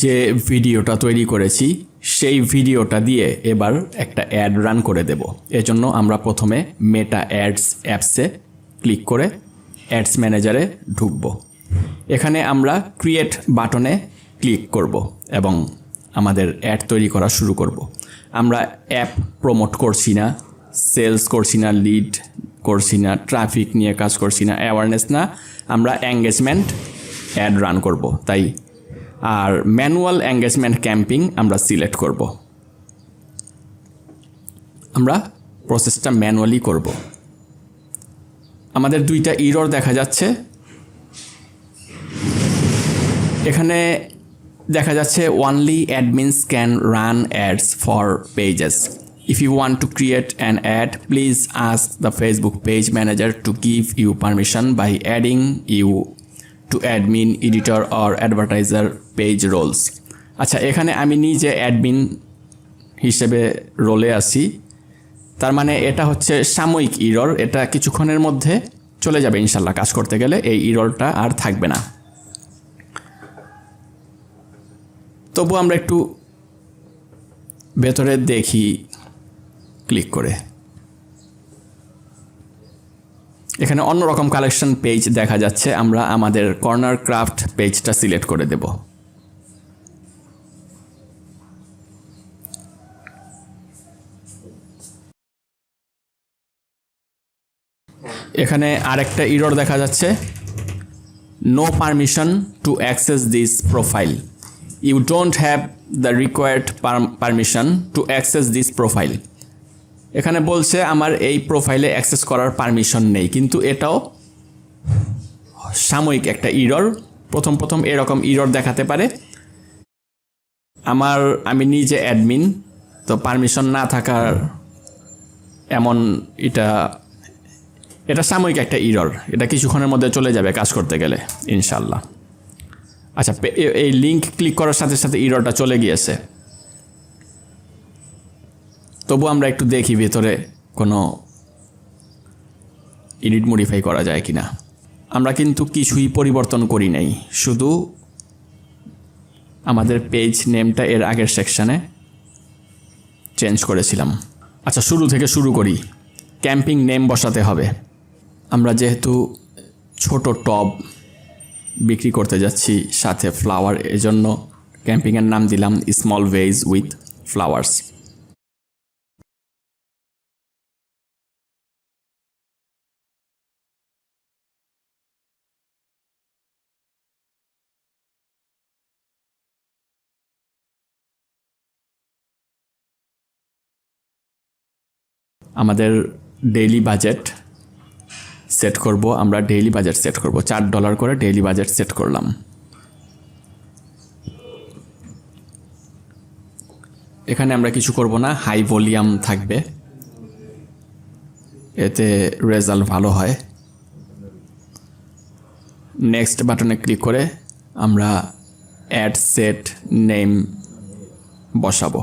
যে ভিডিওটা তৈরি করেছি সেই ভিডিওটা দিয়ে এবার একটা অ্যাড রান করে দেব। এজন্য আমরা প্রথমে মেটা অ্যাডস অ্যাপসে ক্লিক করে অ্যাডস ম্যানেজারে ঢুকব। এখানে আমরা ক্রিয়েট বাটনে ক্লিক করব এবং আমাদের অ্যাড তৈরি করা শুরু করব। আমরা অ্যাপ প্রমোট করছি না, সেলস করছি না, লিড করছি না, ট্রাফিক নিয়ে কাজ করছি না, অ্যাওয়ারনেস না, আমরা এঙ্গেজমেন্ট অ্যাড রান করব। তাই আর ম্যানুয়াল এঙ্গেজমেন্ট ক্যাম্পিং আমরা সিলেক্ট করব। আমরা প্রসেসটা ম্যানুয়ালি করব। আমাদের দুইটা ইরর দেখা যাচ্ছে। এখানে দেখা যাচ্ছে only admins can run ads for pages. If you want to create an ad, please ask the Facebook page manager to give you permission by adding you to admin, editor or advertiser page roles. আচ্ছা, এখানে আমি নিজে admin হিসেবে রোলে আছি, তার মানে এটা হচ্ছে সাময়িক ইরর। এটা কিছুক্ষণের মধ্যে চলে যাবে ইনশাল্লাহ। কাজ করতে গেলে এই ইররটা আর থাকবে না। তবু আমরা একটু ভেতরে দেখি ক্লিক করে। এখানে অন্যরকম কালেকশন পেজ দেখা যাচ্ছে। আমরা আমাদের কর্নার ক্রাফট পেজটা সিলেক্ট করে দেব। এখানে আরেকটা ইরর দেখা যাচ্ছে, no permission to access this profile. You don't have the required permission to access this profile. এখানে বলছে আমার এই প্রোফাইলে অ্যাক্সেস করার পারমিশন নেই, কিন্তু এটাও সাময়িক একটা ইরর। প্রথম এরকম ইরর দেখাতে পারে। আমি নিজে অ্যাডমিন, তো পারমিশন না থাকার এমন এটা সাময়িক একটা ইরর। এটা কিছুক্ষণের মধ্যে চলে যাবে কাজ করতে গেলে ইনশাল্লাহ। আচ্ছা, এই লিঙ্ক ক্লিক করার সাথে সাথে ইররটা চলে গিয়েছে। তবু আমরা একটু দেখি ভেতরে কোনো এডিট মডিফাই করা যায় কিনা। আমরা কিন্তু কিছুই পরিবর্তন করি নাই, শুধু আমাদের পেজ নেমটা এর আগের সেকশানে চেঞ্জ করেছিলাম। আচ্ছা, শুরু থেকে শুরু করি। ক্যাম্পিং নেম বসাতে হবে। আমরা যেহেতু ছোট টব বিক্রি করতে যাচ্ছি সাথে ফ্লাওয়ার, এজন্য ক্যাম্পিংয়ের নাম দিলাম স্মল ভেজ উইথ ফ্লাওয়ার্স। আমাদের ডেইলি বাজেট সেট করব। আমরা ডেইলি বাজেট সেট করব, $4 করে ডেইলি বাজেট সেট করলাম। এখানে আমরা কিছু করব না, হাই ভলিউম থাকবে, এতে রেজাল্ট ভালো হয়। নেক্সট বাটনে ক্লিক করে আমরা অ্যাড সেট নেম বসাবো।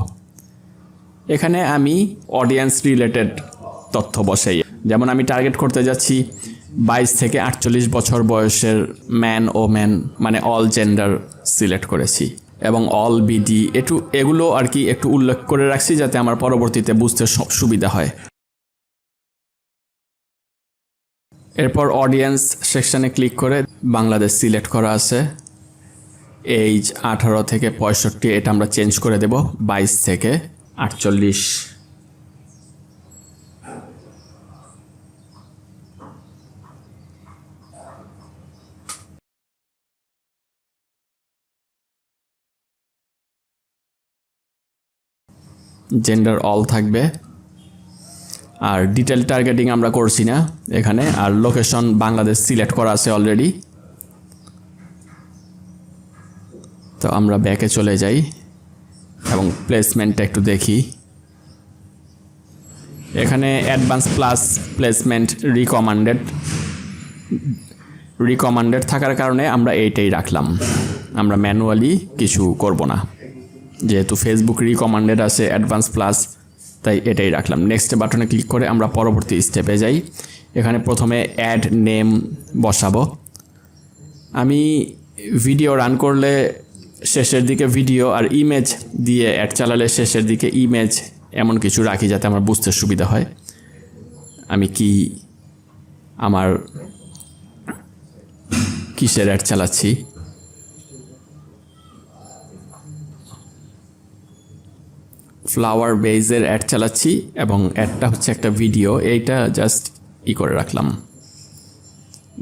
এখানে আমি অডিয়েন্স রিলেটেড তথ্য বসাই। যেমন আমি টার্গেট করতে যাচ্ছি 22 থেকে 48 বছর বয়সের ম্যান ও ম্যান, মানে অল জেন্ডার সিলেক্ট করেছি এবং অল বিডি এগুলো আর কি একটু উল্লেখ করে রাখছি যাতে আমার পরবর্তীতে বুঝতে সুবিধা হয়। এরপর অডিয়েন্স সেকশনে ক্লিক করে বাংলাদেশ সিলেক্ট করা আছে। এইজ 18 থেকে 65, এটা আমরা চেঞ্জ করে দেব 22 থেকে 48। জেন্ডার অল থাকবে। আর ডিটেল টার্গেটিং আমরা করছি না এখানে। আর লোকেশন বাংলাদেশ সিলেক্ট করা আছে অলরেডি। তো আমরা ব্যাকে চলে যাই এবং প্লেসমেন্টটা একটু দেখি। এখানে অ্যাডভান্স প্লাস প্লেসমেন্ট রিকমান্ডেড থাকার কারণে আমরা এইটাই রাখলাম। আমরা ম্যানুয়ালি কিছু করব না, যেহেতু ফেসবুক রিকমান্ডেড আছে অ্যাডভান্স প্লাস, তাই এটাই রাখলাম। নেক্সট বাটনে ক্লিক করে আমরা পরবর্তী স্টেপে যাই। এখানে প্রথমে অ্যাড নেম বসাবো। আমি ভিডিও রান করলে শেষের দিকে ভিডিও আর ইমেজ দিয়ে অ্যাড চালালে শেষের দিকে ইমেজ এমন কিছু রাখি যাতে আমার বুঝতে সুবিধা হয় আমি কি আমার কিসের অ্যাড চালাচ্ছি। ফ্লাওয়ার বেজের অ্যাড চালাচ্ছি এবং অ্যাডটা হচ্ছে একটা ভিডিও, এইটা জাস্ট করে রাখলাম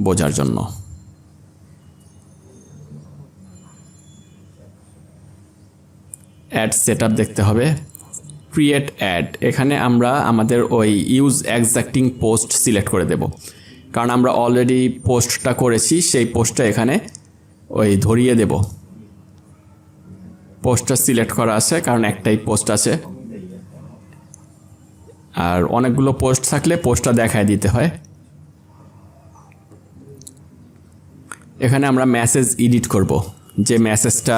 বোঝার জন্য। অ্যাড সেটআপ দেখতে হবে, ক্রিয়েট অ্যাড, এখানে আমরা আমাদের ওই ইউজ এক্সাক্টিং পোস্ট সিলেক্ট করে দেব, কারণ আমরা অলরেডি পোস্টটা করেছি, সেই পোস্টটা এখানে ওই ধরিয়ে দেব। পোস্টটা সিলেক্ট করা আছে কারণ একটাই পোস্ট আছে, আর অনেকগুলো পোস্ট থাকলে পোস্টটা দেখায় দিতে হয়। এখানে আমরা মেসেজ এডিট করব, যে মেসেজটা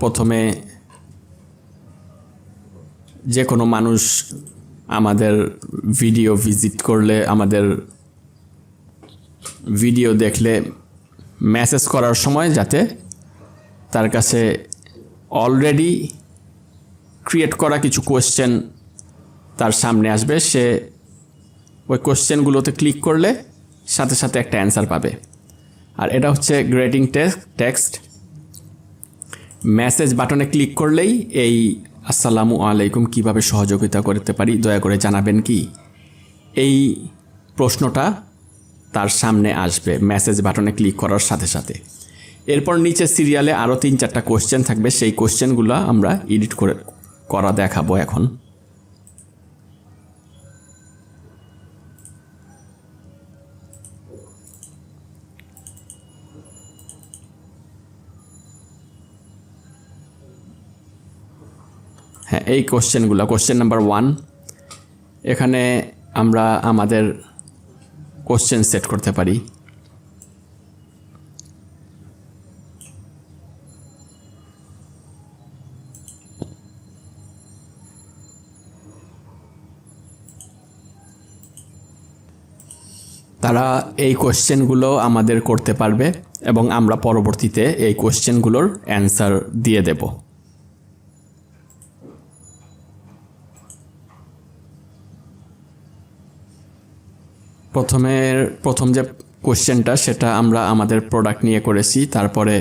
প্রথমে যে কোনো মানুষ আমাদের ভিডিও ভিজিট করলে, আমাদের ভিডিও দেখলে মেসেজ করার সময় যাতে তার কাছে অলরেডি ক্রিয়েট করা কিছু কোয়েশ্চেন তার সামনে আসবে, সে ওই কোয়েশ্চেনগুলোতে ক্লিক করলে সাথে সাথে একটা অ্যান্সার পাবে। আর এটা হচ্ছে গ্রেটিং টেক্সট, মেসেজ বাটনে ক্লিক করলেই এই আসসালামু আলাইকুম কিভাবে সহযোগিতা করতে পারি দয়া করে জানাবেন কি, এই প্রশ্নটা তার সামনে আসবে মেসেজ বাটনে ক্লিক করার সাথে সাথে। এরপর নিচে সিরিয়ালে আরও 3-4টা কোশ্চেন থাকবে, সেই কোশ্চেনগুলো আমরা এডিট করা দেখাবো এখন। হ্যাঁ, এই কোশ্চেনগুলো, কোশ্চেন নাম্বার 1, এখানে আমরা আমাদের কোশ্চেন সেট করতে পারি। তারা এই কোশ্চেনগুলো আমাদের করতে পারবে এবং আমরা পরবর্তীতে এই কোশ্চেনগুলোর অ্যান্সার দিয়ে দেব। প্রথম যে কোশ্চেনটা সেটা আমরা আমাদের প্রোডাক্ট নিয়ে করেছি, তারপরে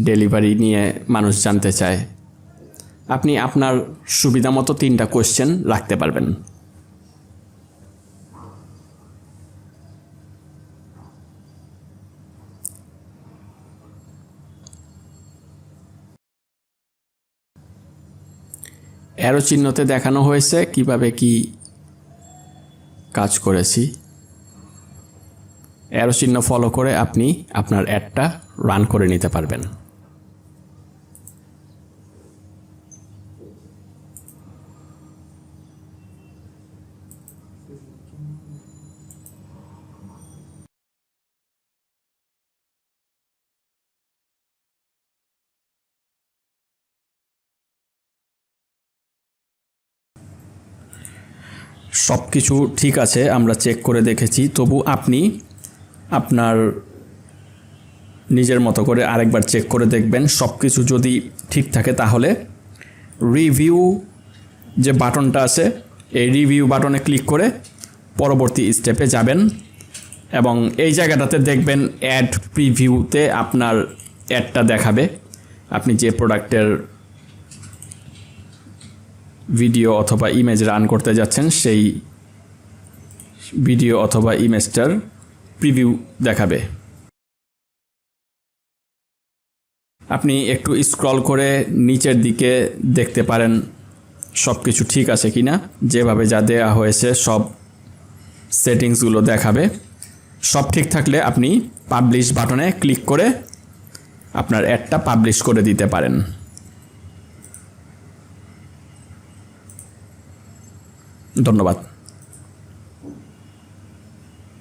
ডেলিভারি নিয়ে মানুষ জানতে চায়। আপনি আপনার সুবিধা মতো 3টা কোশ্চেন রাখতে পারবেন। অ্যারো চিহ্নতে দেখানো হয়েছে কিভাবে কি কাজ করেছি। অ্যারো চিহ্ন ফলো করে আপনি আপনার অ্যাডটা রান করে নিতে পারবেন। সব কিছু ঠিক আছে, আমরা চেক করে দেখেছি, তবু আপনি আপনার নিজের মতো করে আরেকবার চেক করে দেখবেন। সব কিছু যদি ঠিক থাকে তাহলে রিভিউ যে বাটনটা আছে, এই রিভিউ বাটনে ক্লিক করে পরবর্তী স্টেপে যাবেন এবং এই জায়গাটাতে দেখবেন অ্যাড প্রিভিউতে আপনার অ্যাডটা দেখাবে। আপনি যে প্রোডাক্টের ভিডিও অথবা ইমেজ রান করতে যাচ্ছেন সেই ভিডিও অথবা ইমেজটার প্রিভিউ দেখাবে। আপনি একটু স্ক্রল করে নিচের দিকে দেখতে পারেন সব কিছু ঠিক আছে কিনা, যেভাবে যা দেওয়া হয়েছে সব সেটিংসগুলো দেখাবে। সব ঠিক থাকলে আপনি পাবলিশ বাটনে ক্লিক করে আপনার অ্যাডটা পাবলিশ করে দিতে পারেন। ধন্যবাদ।